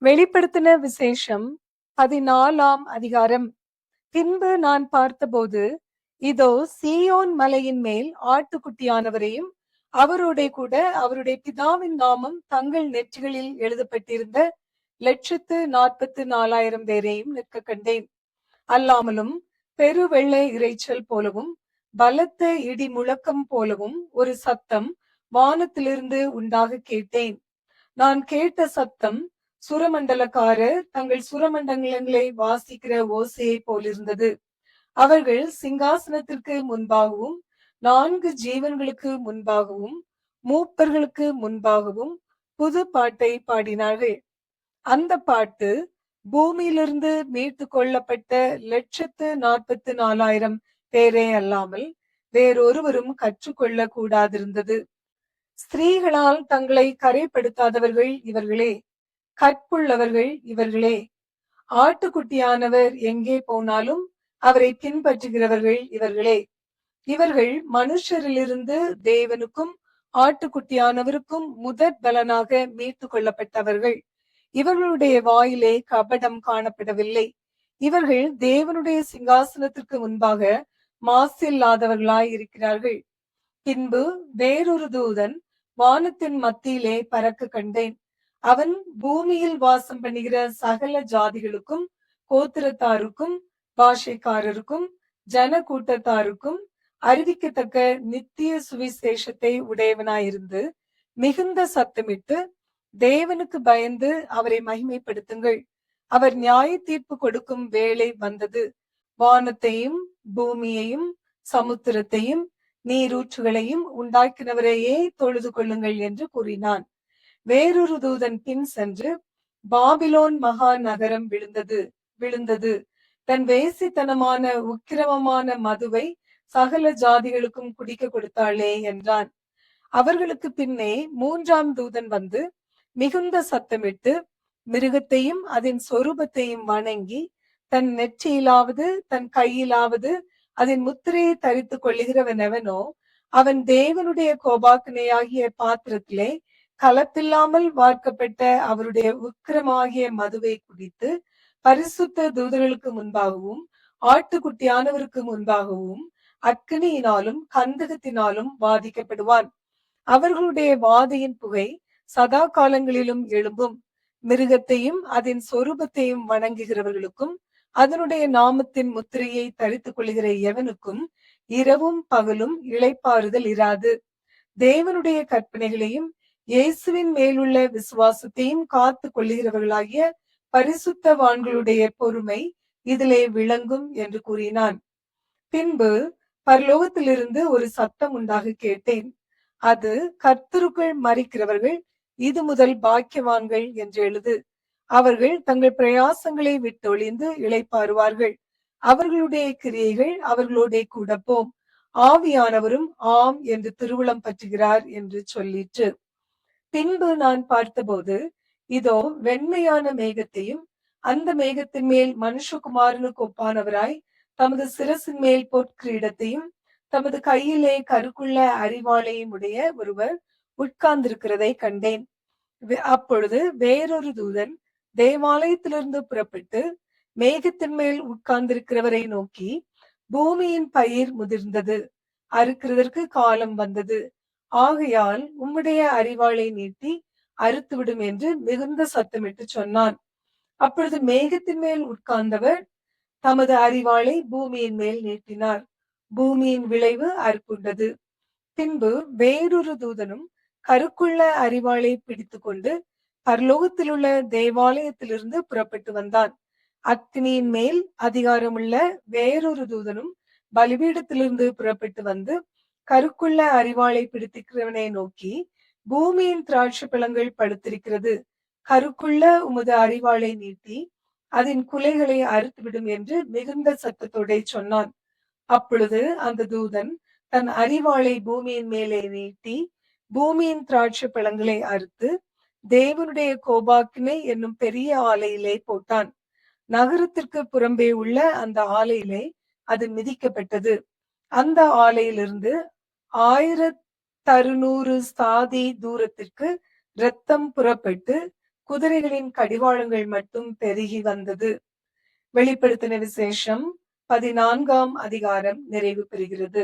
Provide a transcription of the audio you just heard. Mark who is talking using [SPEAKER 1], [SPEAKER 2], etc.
[SPEAKER 1] வெளிப்படுத்தின விசேஷம் 14ஆம் அதிகாரம். பின்பு நான் பார்த்தபோது, இதோ சீயோன் மலையின் மேல் ஆட்டுக்குட்டியானவரையும் அவரோடே கூட அவருடைய பிதாவின் நாமம் தங்கள் நெற்றிகளில் எழுதப்பட்டிருந்த 144,000 பேரையும் நிற்க கண்டேன். அல்லாமலும் பெரு வெள்ள இரைச்சல் போலவும் பலத்த இடி முழக்கம் போலவும் ஒரு சத்தம் வானத்திலிருந்து உண்டாக கேட்டேன். நான் கேட்ட சத்தம் சுரமண்டலக்காரர் தங்கள் சுரமண்டலங்களை வாசிக்கிற ஓசையை போலிருந்தது. அவர்கள் சிங்காசனத்திற்கு முன்பாகவும் 4 ஜீவன்களுக்கு முன்பாகவும் மூப்பர்களுக்கு முன்பாகவும் புது பாட்டை பாடினார்கள். அந்த பாட்டு பூமியிலிருந்து மீட்டு கொள்ளப்பட்ட 144,000 பேரே அல்லாமல் வேறொருவரும் கற்றுக்கொள்ள கூடாதிருந்தது. ஸ்திரீகளால் தங்களை கரைப்படுத்தாதவர்கள் இவர்களே, கற்புள்ளவர்கள் இவர்களே. ஆட்டுக்குட்டியானவர் எங்கே போனாலும் அவரை பின்பற்றுகிறவர்கள் இவர்களே. இவர்கள் மனுஷரிலிருந்து தேவனுக்கும் ஆட்டுக்குட்டியானவருக்கும் முதற் பலனாக மீட்டு கொள்ளப்பட்டவர்கள். இவர்களுடைய வாயிலே கபடம் காணப்படவில்லை. இவர்கள் தேவனுடைய சிங்காசனத்திற்கு முன்பாக மாசில்லாதவர்களாய் இருக்கிறார்கள். பின்பு வேறொரு தூதன் வானத்தின் மத்தியிலே பறக்க கண்டேன். அவன் பூமியில் வாசம் பண்ணுகிற சகல ஜாதிகளுக்கும், கோத்திரத்தாருக்கும், பாஷைக்காரருக்கும், ஜன கூட்டத்தாருக்கும் அறிவிக்கத்தக்க நித்திய சுவிசேஷத்தை உடையவனாயிருந்து மிகுந்த சத்தமிட்டு, தேவனுக்கு பயந்து அவரை மகிமைப்படுத்துங்கள், அவர் நியாய தீர்ப்பு கொடுக்கும் வேளை வந்தது, வானத்தையும் பூமியையும் சமுத்திரத்தையும் நீரூற்றுகளையும் உண்டாக்கினவரையே தொழுது கொள்ளுங்கள் என்று கூறினான். வேறொரு தூதன் பின் சென்று, பாபிலோன் மகா நகரம் விழுந்தது, தன் வேசித்தனமான உக்கிரமமான மதுவை சகல ஜாதிகளுக்கும் குடிக்க கொடுத்தாளே என்றான். அவர்களுக்கு பின்னே 3ஆம் தூதன் வந்து மிகுந்த சத்தமிட்டு, மிருகத்தையும் அதன் சொரூபத்தையும் வணங்கி தன் நெற்றியிலாவது தன் கையிலாவது அதன் முத்திரையை தரித்து கொள்ளுகிறவனெவனோ அவன் தேவனுடைய கோபாக்கினையாகிய பாத்திரத்திலே கலப்பில்லாமல் வார்க்கப்பட்ட அவருடைய உக்கிரமாகிய மதுவை குடித்து பரிசுத்த தூதர்களுக்கு முன்பாகவும் ஆட்டுக்குட்டியானவருக்கு முன்பாகவும் அக்கினியினாலும் கந்தகத்தினாலும் வாதிக்கப்படுவான். அவர்களுடைய வாதையின் புகை சதா காலங்களிலும் எழும்பும். மிருகத்தையும் அதன் சொரூபத்தையும் வணங்குகிறவர்களுக்கும் அதனுடைய நாமத்தின் முத்திரையை தரித்துக் கொள்கிற எவனுக்கும் இரவும் பகலும் இளைப்பாறுதல் இராது. தேவனுடைய கற்பனைகளையும் இயேசுவின் மேலுள்ள விசுவாசத்தையும் காத்து கொள்ளுகிறவர்களாகிய பரிசுத்தவான்களுடைய பொறுமை இதிலே விளங்கும் என்று கூறினான். பின்பு பரலோகத்திலிருந்து ஒரு சத்தம் உண்டாக கேட்டேன். அது, கர்த்தருக்குள் மரிக்கிறவர்கள் இது முதல் பாக்கியவான்கள் என்று எழுது. அவர்கள் தங்கள் பிரயாசங்களை விட்டொழிந்து இளைப்பாறுவார்கள். அவர்களுடைய கிரியைகள் அவர்களோட கூட போம். ஆவியானவரும் ஆம் என்று திருவுளம் பற்றுகிறார் என்று சொல்லிற்று. பின்பு நான் பார்த்தபோது, இதோ வெண்மையான மேகத்தையும், அந்த மேகத்தின் மேல் மனுஷகுமாரனுக்கு ஒப்பானவராய் தமது சிரசின் மேல் பொற்கிரீடத்தையும் தமது கையிலே கருக்குள்ள அரிவாளையும் உடைய ஒருவர் உட்கார்ந்திருக்கிறதை கண்டேன். அப்பொழுது வேறொரு தூதன் தேவாலயத்திலிருந்து புறப்பட்டு மேகத்தின் மேல் உட்கார்ந்திருக்கிறவரை நோக்கி, பூமியின் பயிர் முதிர்ந்தது, அறுக்கிறதற்கு காலம் வந்தது, ஆகையால் உம்முடைய அரிவாளை நீட்டி அறுத்துவிடும் என்று மிகுந்த சத்தமிட்டு சொன்னான். அப்பொழுது மேகத்தின் மேல் உட்கார்ந்தவர் தமது அரிவாளை பூமியின் மேல் நீட்டினார். பூமியின் விளைவு அறுப்புண்டது. பின்பு வேறொரு தூதனும் கருக்குள்ள அரிவாளை பிடித்து கொண்டு பரலோகத்தில் உள்ள தேவாலயத்திலிருந்து புறப்பட்டு வந்தான். அக்னியின் மேல் அதிகாரமுள்ள வேறொரு தூதனும் பலிபீடத்திலிருந்து புறப்பட்டு வந்து கருக்குள்ள அரிவாளை பிடித்திருக்கிறவனை நோக்கி, பூமியின் திராட்சை பழங்கள் படுத்திருக்கிறது, கருக்குள்ள உமது அரிவாளை நீட்டி அதன் குலைகளை அறுத்துவிடும் என்று மிகுந்த சத்தத்தோட சொன்னான். அப்பொழுது அந்த தூதன் தன் அரிவாளை பூமியின் மேலே நீட்டி பூமியின் திராட்சை பழங்களை அறுத்து தேவனுடைய கோபாக்கினை என்னும் பெரிய ஆலையிலே போட்டான். நகரத்திற்கு புறம்பே உள்ள அந்த ஆலையிலே அது மிதிக்கப்பட்டது. அந்த ஆலையிலிருந்து 1600 ஸ்தாதி தூரத்திற்கு இரத்தம் புறப்பட்டு குதிரைகளின் கடிவாளங்கள் மட்டும் பெருகி வந்தது. வெளிப்படுத்தின விசேஷம் 14ஆம் அதிகாரம் நிறைவு பெறுகிறது.